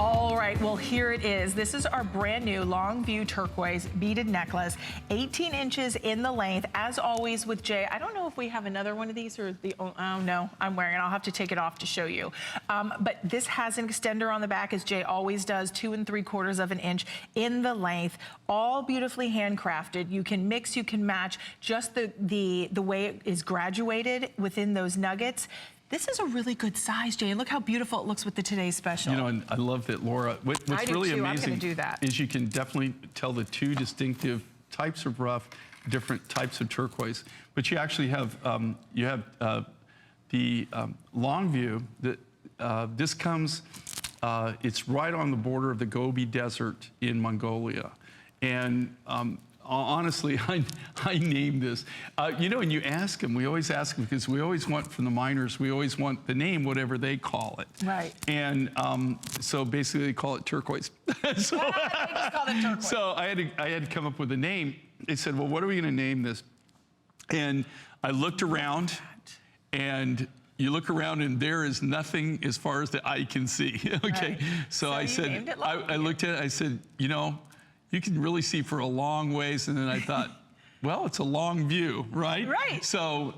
All right, well, here it is. This is our brand new Longview Turquoise Beaded Necklace, 18 inches in the length. As always with Jay, I don't know if we have another one of these or the, oh no, I'm wearing it. I'll have to take it off to show you. But this has an extender on the back, as Jay always does, 2 3/4 of an inch in the length, all beautifully handcrafted. You can mix, you can match, just the way it is graduated within those nuggets. This is a really good size, Jay. Look how beautiful it looks with the Today's Special. You know, and I love that, Laura. What's really amazing is you can definitely tell the two distinctive types of rough, different types of turquoise. But you actually have the Longview. This comes. It's right on the border of the Gobi Desert in Mongolia, and honestly, I named this. You know, and you ask them, we always ask them, because we always want, from the miners, we always want the name, whatever they call it. Right. And so basically they call it turquoise. They just call it turquoise. So I had to come up with a name. They said, well, what are we going to name this? And I looked around, and you look around and there is nothing as far as the eye can see. Okay. Right. So I said, I looked at it, I said, you know, you can really see for a long ways. And then I thought, well, it's a long view, right? Right. So,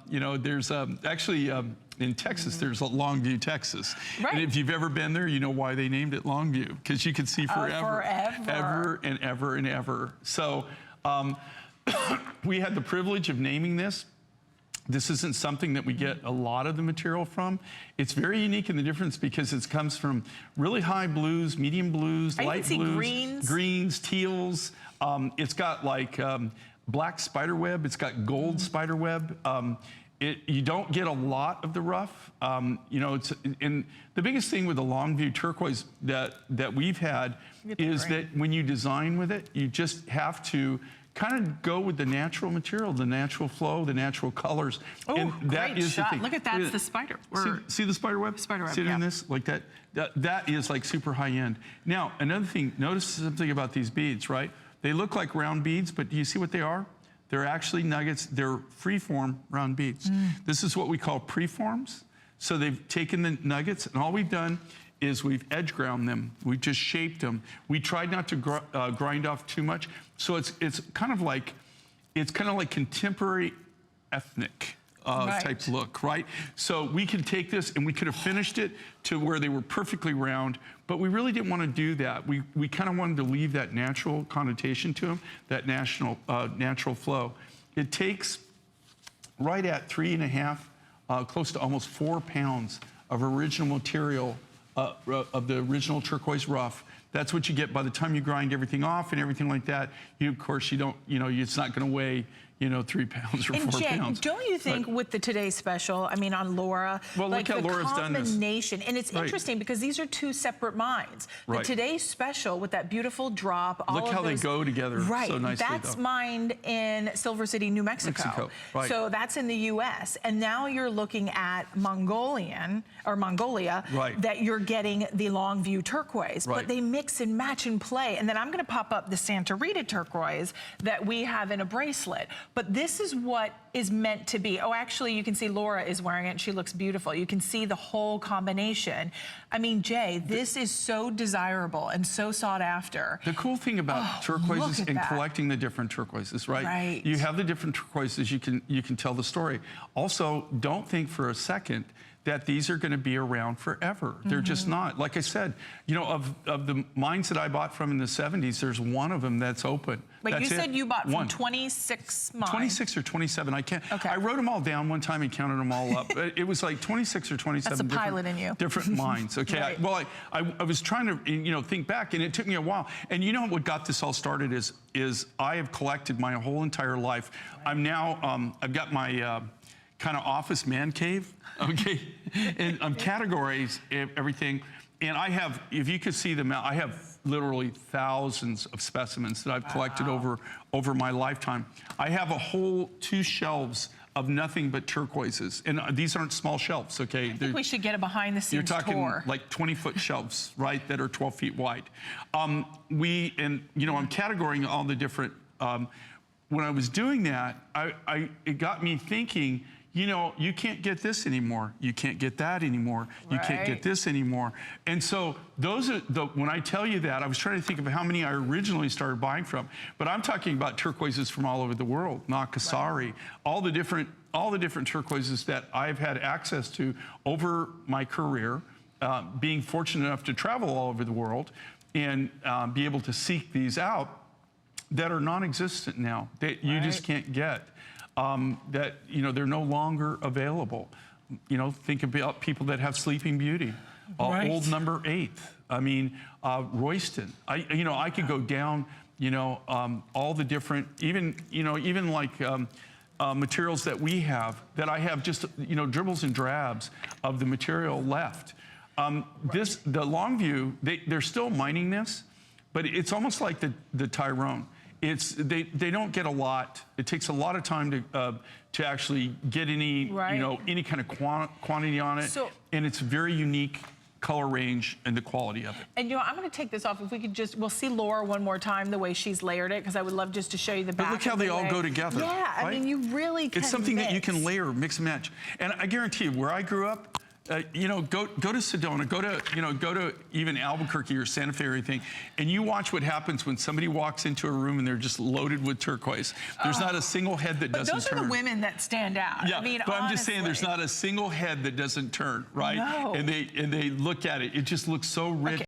you know, there's actually in Texas, there's a Longview, Texas. Right. And if you've ever been there, you know why they named it Longview, because you can see forever. Ever and ever and ever. So we had the privilege of naming this. This isn't something that we get a lot of the material from. It's very unique in the difference because it comes from really high blues, medium blues, light blues, greens, teals. It's got like black spider web. It's got gold spider web. You don't get a lot of the rough. You know, and the biggest thing with the Longview turquoise that we've had is that when you design with it, you just have to kind of go with the natural material, the natural flow, the natural colors. Oh, and that great is shot. the thing. Look at that, it's the spider. See the spider web? Spider web, see it in this? Like that? That is like super high end. Now, another thing, notice something about these beads, right? They look like round beads, but do you see what they are? They're actually nuggets. They're free-form round beads. This is what we call preforms. So they've taken the nuggets, and all we've done is we've edge ground them. We've just shaped them. We tried not to grind off too much. So it's kind of like contemporary ethnic type look, right? So we can take this and we could have finished it to where they were perfectly round, but we really didn't want to do that. We kind of wanted to leave that natural connotation to them, that natural flow. It takes right at 3.5, close to almost 4 pounds of original material of the original turquoise rough. That's what you get by the time you grind everything off and everything like that. Of course, you don't, you know, it's not going to weigh, you know, 3 pounds or 4 pounds. Don't you think with the Today's Special, I mean, on Laura, well, like look how the Laura's combination, and it's interesting because these are two separate mines. The Today's Special with that beautiful drop, all look of how those, they go together so nicely. That's mined in Silver City, New Mexico. So that's in the U.S. And now you're looking at Mongolia, that you're getting the Longview turquoise. But they mix and match and play. And then I'm going to pop up the Santa Rita turquoise that we have in a bracelet. But this is what is meant to be. Oh, actually, you can see Laura is wearing it, and she looks beautiful. You can see the whole combination. I mean, Jay, this is so desirable and so sought after. The cool thing about turquoises and collecting the different turquoises, right? You have the different turquoises, you can tell the story. Also, don't think for a second that these are going to be around forever. They're just not. Like I said, you know, of the mines that I bought from in the 70s, there's one of them that's open. But you said you bought from 26 mines. 26 or 27, I can't. I wrote them all down one time and counted them all up. It was like 26 or 27 That's a pilot in you. Different mines, okay? Well, I was trying to, you know, think back, and it took me a while. And you know what got this all started is I have collected my whole entire life. I'm now, I've got my kind of office man cave, okay? And categories everything. And I have, if you could see them, I have literally thousands of specimens that I've collected over my lifetime. I have a whole 2 shelves of nothing but turquoises. And these aren't small shelves, okay? I think we should get a behind-the-scenes tour. You're talking like 20-foot shelves, right, that are 12 feet wide. You know, I'm categorizing all the different, when I was doing that, it got me thinking, you know, you can't get this anymore. You can't get that anymore. You can't get this anymore. And so those are when I tell you that, I was trying to think of how many I originally started buying from, but I'm talking about turquoises from all over the world, Nakasari, all the different turquoises that I've had access to over my career, being fortunate enough to travel all over the world and be able to seek these out that are non-existent now, that you just can't get, that, you know, they're no longer available. You know, think about people that have Sleeping Beauty, old number 8. I mean, Royston. I could go down, you know, all the different, even like materials that we have, that I have just, you know, dribbles and drabs of the material left. The Longview, they're still mining this, but it's almost like the Tyrone. They don't get a lot. It takes a lot of time to actually get any, you know, any kind of quantity on it. And it's very unique color range and the quality of it. And you know, I'm going to take this off. If we could we'll see Laura one more time, the way she's layered it, because I would love just to show you the back. But look how they all go together. Yeah, right? I mean, you really can It's something mix. that you can layer, mix and match. And I guarantee you, where I grew up, you know, go to Sedona, go to even Albuquerque or Santa Fe or anything, and you watch what happens when somebody walks into a room and they're just loaded with turquoise. There's not a single head that doesn't turn. Those are the women that stand out. Yeah, I mean, but honestly. I'm just saying there's not a single head that doesn't turn, right? No. And they look at it. It just looks so rich.